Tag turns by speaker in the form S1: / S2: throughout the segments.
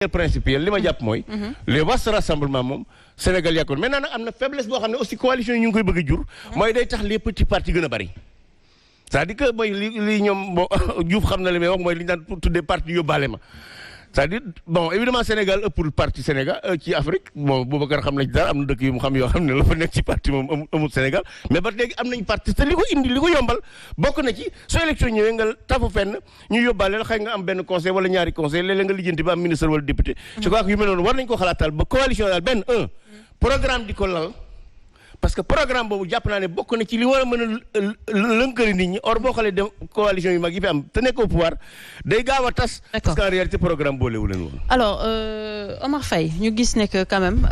S1: principiel li ma jàpp mooy les vastes rassemblements moom Sénégal yàkkoon maintenant nag am na faiblesse boo xam ne aussi coalition yi ñu ngi koy bëgg a jur mooy day tax les petits partis gën a bari c'est-à-dire que mooy li ñoom bon Diouf xam na li may wax mooy li ñu daan tuddee parti yóbbaale ma c'est-à-dire bon évidemment Sénégal ëppul parti Sénégal ci Afrique bon Boubacar xam nañ dara am na dëkk yu mu xam yoo xam ne la fa nekk ci parti moom amul Sénégal mais ba léegi am nañ parti te li ko indi li ko yombal bokk na ci soo élection ñëwee nga tafu fenn ñu yóbbaale la xëy nga am benn conseil wala ñaari conseil léeg-léeg nga lijjanti ba am ministre wala député je crois que yu mel noonu war nañ ko xalaatal ba coalition daal benn programme di ko lal parce que programme boobu jàpp naa ne bokk na ci li war a mën a lënkali nit ñi or boo xoolee dem coalition yu mag yi fi am te nekk au pouvoir day gaaw a tas. parce qu'en réalité programme boolewu leen woon.
S2: alors Omar Faye ñu gis ne que quand même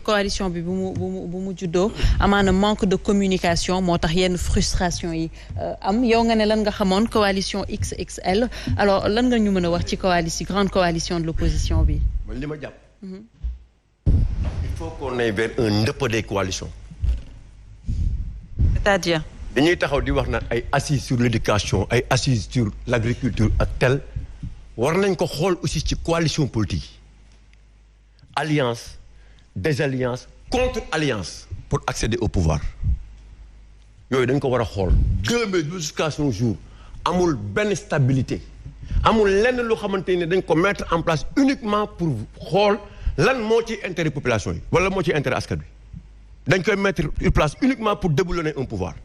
S2: coalition bi bu mu juddoo amaana manque de communication moo tax yenn frustration yi am yow nga ne lan nga xamoon coalition XXL alors lan nga ñu mën a wax ci coalition grande coalition de l'opposition bi.
S3: man li ma jàpp. il faut qu'on aille vers un ndëpp des coalitions.
S2: c'est-à-dire.
S3: dañuy taxaw di wax naan ay assises sur l'éducation ay assises sur l'agriculture ak tel war nañ ko xool aussi ci coalition politique yi alliance désalliance contre alliance pour accéder au pouvoir yooyu dañ ko war a xool gëlëmbee jusqu'à son jour amul benn stabilité amul lenn loo xamante ne dañ ko mettre en place uniquement pour xool lan moo ci intérêt population yi wala moo ci intérêt askan bi dañ koy mettre en place uniquement pour déboulonner un pouvoir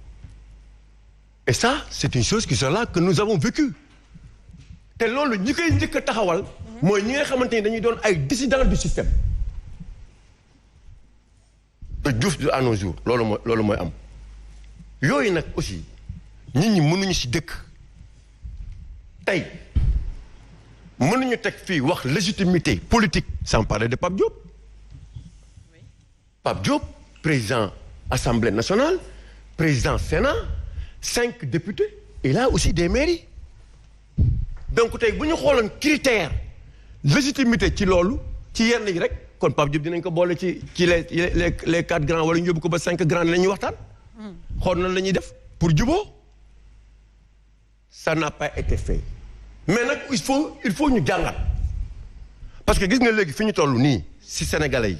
S3: et ça c'est une chose qui est là que nous avons vécu te loolu ñi koy njëkk a taxawal mooy ñi nga xamante ni dañuy doon ay dissidents du système de Diouf à nos jours loolu mooy am yooyu nag aussi nit ñi mënuñu ci dëkk tey mënuñu teg fii wax légitimité politique sans parler de Pape Diop Pape Diop président Assemblée nationale président Sénat 5 députés et là aussi des mairies donc tey bu ñu xooloon critère légitimité ci loolu ci yenn yi rek kon Pape Diop dinañ ko boole ci les 4 grands wala ñu yóbbu ko ba 5 grands la ñuy waxtaan xool na la ñuy def pour juboo ça n'a pas été fait mais nag il faut ñu jàngat parce que gis nga léegi fi ñu toll nii si sénégalais yi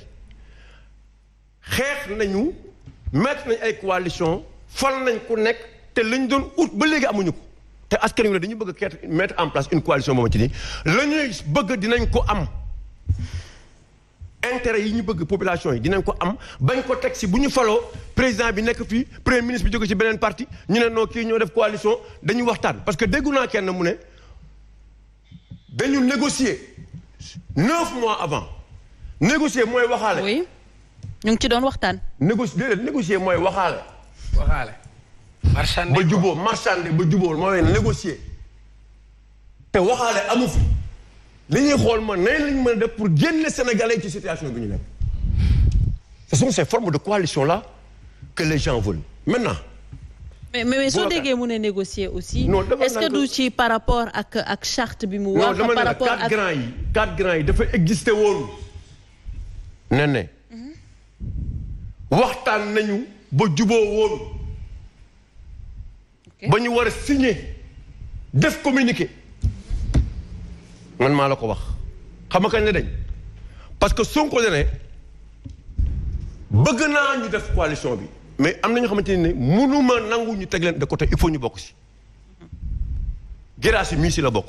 S3: xeex nañu mettre nañ ay coalition fal nañ ku nekk te lañ doon ut ba léegi amuñu ko te askan wi dañu bëgg a mettre en place une coalition moom ci nii la ñuy bëgg dinañ ko am intérêt yi ñu bëgg population yi dinañ ko am bañ ko teg si bu ñu faloo président bi nekk fii premier ministre bi jóge ci beneen parti ñu ne noo kii ñoo def coalition dañuy waxtaan parce que déggu naa kenn mu ne dañu négocier 9 mois avant négocier mooy waxaale.
S2: oui ñu ngi ci doon waxtaan.
S3: négocier mooy waxaale.
S4: marchande
S3: ba juboo marchande ba juboo mooy négocier te waxaale amu fi li ñuy xool ma nañ lañ mën a def pour génne Sénégalais ci situation bi ñu nekk. Ce sont ces formes de coalition là que les gens veulent maintenant.
S2: mais soo déggee mu ne négocier aussi.
S3: non
S2: est-ce que du ci par rapport ak charte bi mu wax. par rapport ak
S3: quatre grands yi dafa existé woon. ne waxtaan nañu ba juboo woon. ba ñu war a signer def communiqué man maa la ko wax xam nga kañ la dañ parce que Sonko ne bëgg naa ñu def coalition bi mais am na ñoo xamante ne mënuma nangu ñu teg leen de côté il faut ñu bokk si Guirassy mii si la bokk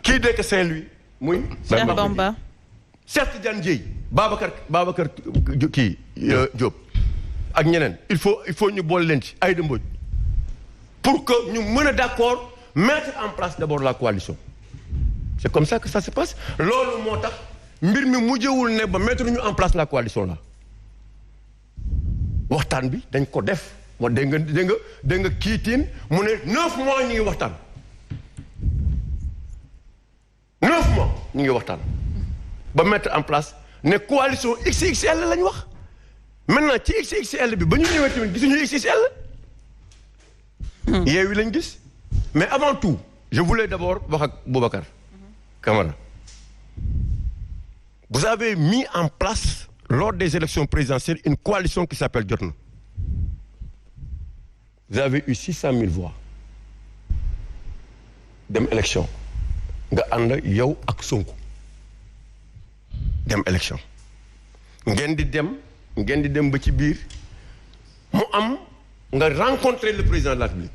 S3: kii dekk Saint-Louis muy
S2: Cheikh Bamba
S3: Cheikh Tidiane Dièye Babacar kii Diop ak ñeneen il faut ñu boole leen ci Aïda Mbodj pour que ñu mën a d'accord mettre en place d'abord la coalition c'est comme ça que ça se passe loolu moo tax mbir mi mujjewul ne ba mettre ñu en place la coalition là waxtaan bi dañ ko def moo dégg nga kiitiin mu ne 9 mois ñu ngi waxtaan 9 mois ñu ngi waxtaan ba mettre en place ne coalition XXL lañ wax maintenant ci XXL bi ba ñu ñëwee tamit gisuñu XXL Yewwi lañ gis mais avant tout je voulais d'abord wax ak Boubacar Camara vous avez mis en place lors des élections présidentielles une coalition qui s'appelle Jotna vous avez eu 600 000 voix dem élection nga ànd yow ak Sonko dem élection ngeen di dem ba ci biir mu am nga rencontrer le président de la République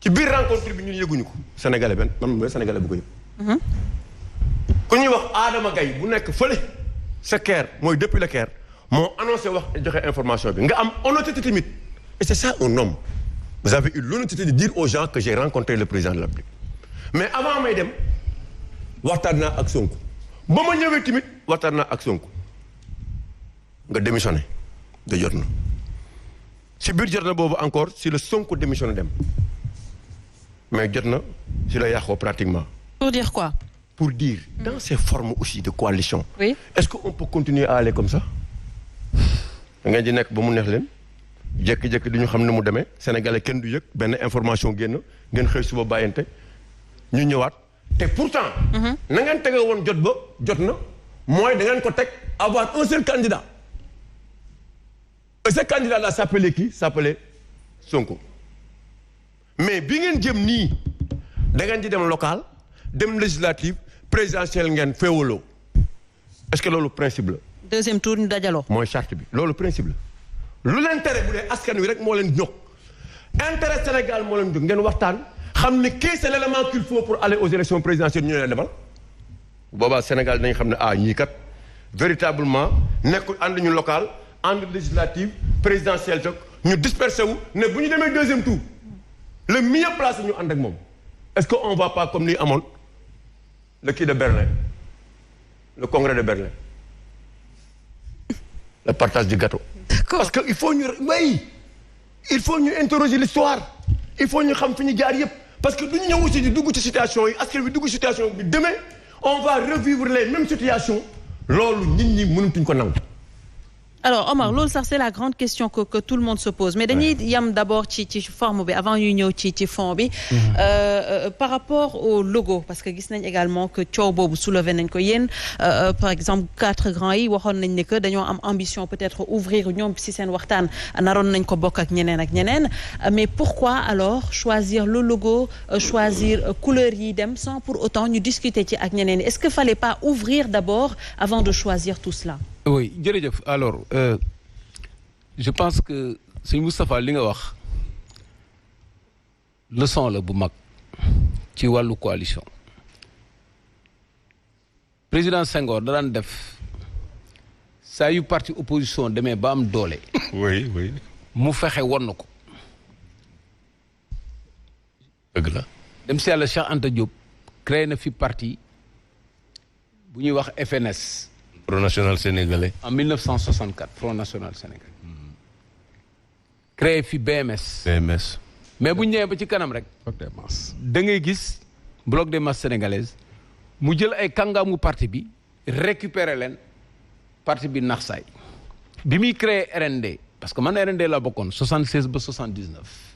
S3: ci biir rencontre bi ñun yëguñu ko sénégalais benn man mooy sénégalais bu ko yëg ku ñuy wax Adama Gaye bu nekk fële sa Caire mooy depuis le Caire moo annoncé wax joxe information bi nga am honnêteté tamit et c'est ça un homme vous avez eu l'honnêteté de dire aux gens que j'ai rencontré le président de la République mais avant may dem waxtaan naa ak Sonko ba ma ñëwee tamit waxtaan naa ak Sonko nga démissionné de jot na si biir jot na boobu encore si le Sonko démissionné dem mais jot na si la yàqoo pratiquement.
S2: Pour dire quoi?
S3: Pour dire dans ces formes aussi de coalition.
S2: Oui.
S3: Est-ce qu'on peut continuer à aller comme ça? da ngeen di nekk ba mu neex leen jékki-jékki du ñu xam ne mu demee Sénégalais kenn du yëg benn information génn ngeen xëy suba bàyyante ñu ñëwaat te pourtant. na ngeen tege woon jot na mooy da ngeen ko teg avoir un seul candidat. Et ce candidat là s'appelait qui? S'appelait Sonko. Mais bi ngeen jëm nii da ngeen di dem local dem législative présidentielle ngeen féewaloo est-ce que loolu principe la.
S2: Deuxième tour ñu dajaloo.
S3: mooy charte bi loolu principe la lu leen tere bu dee askan wi rek moo leen ñor intérêt Sénégal moo leen jóg ngeen waxtaan xam ne kii c'est l'élément qu'il faut pour aller aux élections présidentielles ñu leen demal boobaa Sénégal dañu xam ne ñii kat véritablement nekkul ànd ñu local ànd législative présidentielle toog ñu dispersé wu ne bu ñu demee deuxième tour le mieux placé ñu ànd ak moom est-ce que on va pas comme ni amoon le kii de Berlin le congrès de Berlin le partage du gâteau.
S2: D'accord.
S3: Parce que il faut ñu interroger l'histoire il faut ñu xam fi ñu jaar yëpp parce que du ñu ñëw aussi di dugg ci situation yi askan bi dugg situation bi demain on va revivre les mêmes situations loolu nit ñi mënatuñ ko nangu.
S2: Alors Omar loolu sax c'est la grande question que tout le monde se pose mais dañuy yam d'abord ci forme bi avant ñuy ñëw ci fond bi par rapport au logo parce que gis nañ également que coow boobu soulevé nañ ko yéen par exemple 4 grands yi waxoon nañ ne que dañoo am ambition peut-être ouvrir ñoom si seen waxtaan naroon nañ ko bokk ak ñeneen mais pourquoi alors choisir le logo choisir couleur yi dem sans pour autant ñu discuter ci ak ñeneen est-ce que fallait pas ouvrir d'abord avant de choisir tout cela.
S4: Oui jërëjëf alors je pense que sëñ Moustapha li nga wax leçon la bu mag ci wàllu coalition président Senghor da daan def saa yu parti opposition demee ba am doole.
S1: oui.
S4: mu fexe won ko.
S1: dëgg la.
S4: dem si yàlla Cheikh Anta Diop créé na fi parti bu ñuy wax FNS.
S1: Front National Sénégalais.
S4: En 1964 Front National Sénégalais. créé fi BMS. mais bu ñu ñëwee ba ci kanam rek. da ngay gis bloc des masses sénégalaises mu jël ay kàngaamu parti bi récupérer leen parti bi nax saay bi muy créé RND parce que man RND laa bokkoon 76 ba 79.